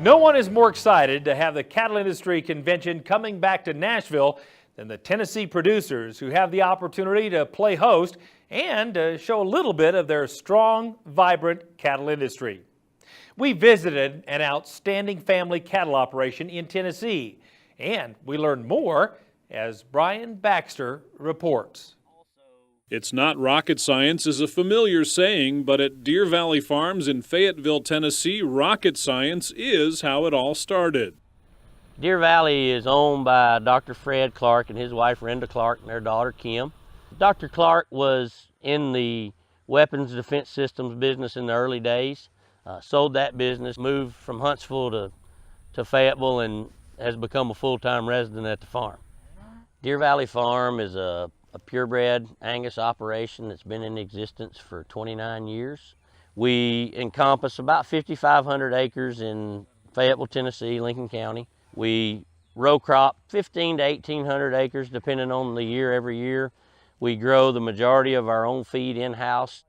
No one is more excited to have the cattle industry convention coming back to Nashville than the Tennessee producers, who have the opportunity to play host and to show a little bit of their strong, vibrant cattle industry. We visited an outstanding family cattle operation in Tennessee, and we learned more as Brian Baxter reports. It's not rocket science is a familiar saying, but at Deer Valley Farms in Fayetteville, Tennessee, rocket science is how it all started. Deer Valley is owned by Dr. Fred Clark and his wife Renda Clark and their daughter Kim. Dr. Clark was in the weapons defense systems business in the early days, sold that business, moved from Huntsville to Fayetteville, and has become a full-time resident at the farm. Deer Valley Farm is a purebred Angus operation that's been in existence for 29 years. We encompass about 5,500 acres in Fayetteville, Tennessee, Lincoln County. We row crop 1,500 to 1,800 acres depending on the year every year. We grow the majority of our own feed in-house.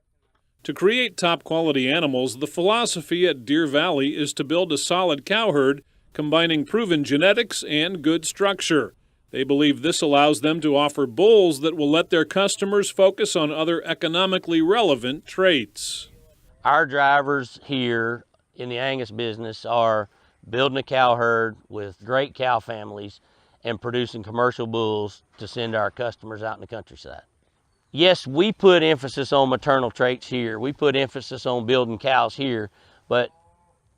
To create top quality animals, the philosophy at Deer Valley is to build a solid cow herd, combining proven genetics and good structure. They believe this allows them to offer bulls that will let their customers focus on other economically relevant traits. Our drivers here in the Angus business are building a cow herd with great cow families and producing commercial bulls to send to our customers out in the countryside. Yes, we put emphasis on maternal traits here. We put emphasis on building cows here, but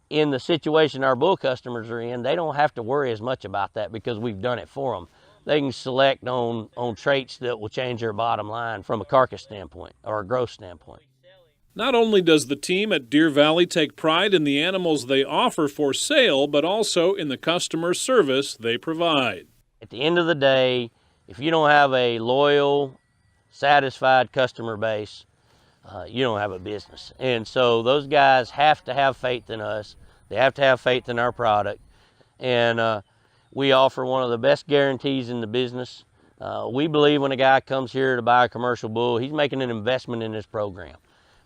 in the situation our bull customers are in, they don't have to worry as much about that because we've done it for them. They can select on traits that will change their bottom line from a carcass standpoint or a growth standpoint. Not only does the team at Deer Valley take pride in the animals they offer for sale, but also in the customer service they provide. At the end of the day, if you don't have a loyal, satisfied customer base, you don't have a business. And so those guys have to have faith in us. They have to have faith in our product. And we offer one of the best guarantees in the business. We believe when a guy comes here to buy a commercial bull, he's making an investment in this program.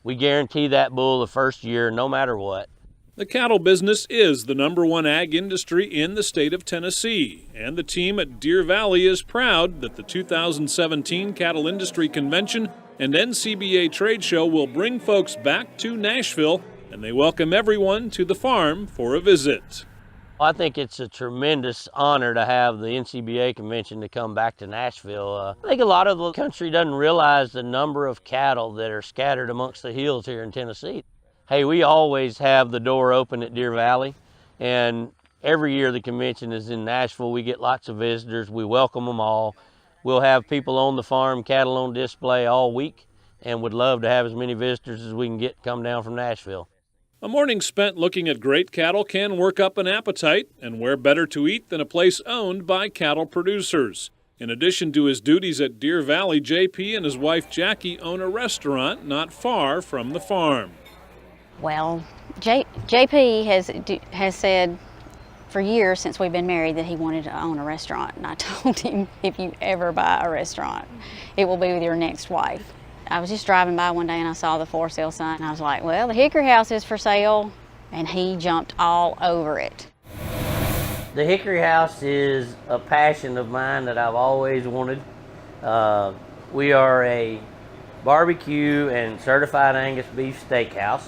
We guarantee that bull the first year, no matter what. The cattle business is the #1 ag industry in the state of Tennessee, and the team at Deer Valley is proud that the 2017 Cattle Industry Convention and NCBA trade show will bring folks back to Nashville, and they welcome everyone to the farm for a visit. I think it's a tremendous honor to have the NCBA convention to come back to Nashville. I think a lot of the country doesn't realize the number of cattle that are scattered amongst the hills here in Tennessee. Hey, we always have the door open at Deer Valley, and every year the convention is in Nashville. We get lots of visitors. We welcome them all. We'll have people on the farm, cattle on display all week, and would love to have as many visitors as we can get come down from Nashville. A morning spent looking at great cattle can work up an appetite, and where better to eat than a place owned by cattle producers. In addition to his duties at Deer Valley, JP and his wife Jackie own a restaurant not far from the farm. Well, JP has said for years since we've been married that he wanted to own a restaurant, and I told him, if you ever buy a restaurant, it will be with your next wife. I was just driving by one day and I saw the for sale sign, and I was like, well, the Hickory House is for sale, and he jumped all over it. The Hickory House is a passion of mine that I've always wanted. We are a barbecue and certified Angus beef steakhouse.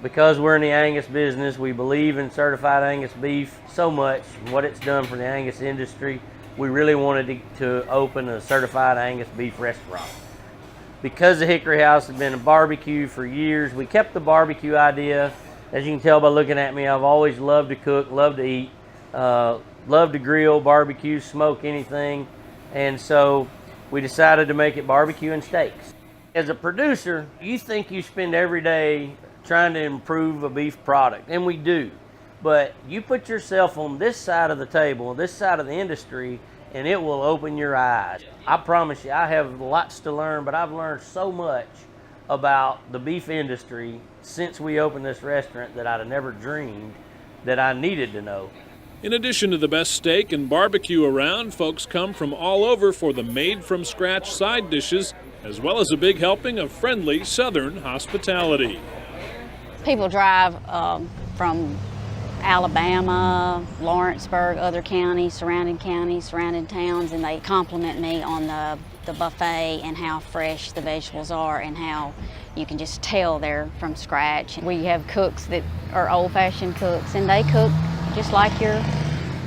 Because we're in the Angus business, we believe in certified Angus beef so much, what it's done for the Angus industry. We really wanted to open a certified Angus beef restaurant. Because the Hickory House has been a barbecue for years, we kept the barbecue idea. As you can tell by looking at me, I've always loved to cook, loved to eat, loved to grill, barbecue, smoke anything. And so we decided to make it barbecue and steaks. As a producer, you think you spend every day trying to improve a beef product, and we do. But you put yourself on this side of the table, this side of the industry, and it will open your eyes. I promise you, I have lots to learn, but I've learned so much about the beef industry since we opened this restaurant that I'd have never dreamed that I needed to know. In addition to the best steak and barbecue around, folks come from all over for the made-from-scratch side dishes, as well as a big helping of friendly Southern hospitality. People drive from Alabama, Lawrenceburg, other counties, surrounding towns, and they compliment me on the buffet and how fresh the vegetables are and how you can just tell they're from scratch. We have cooks that are old-fashioned cooks, and they cook just like your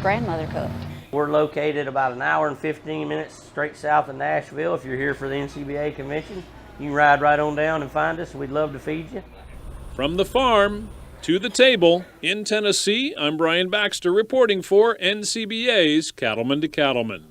grandmother cooked. We're located about an hour and 15 minutes straight south of Nashville. If you're here for the NCBA convention, you can ride right on down and find us. We'd love to feed you. From the farm to the table in Tennessee, I'm Brian Baxter reporting for NCBA's Cattleman to Cattlemen.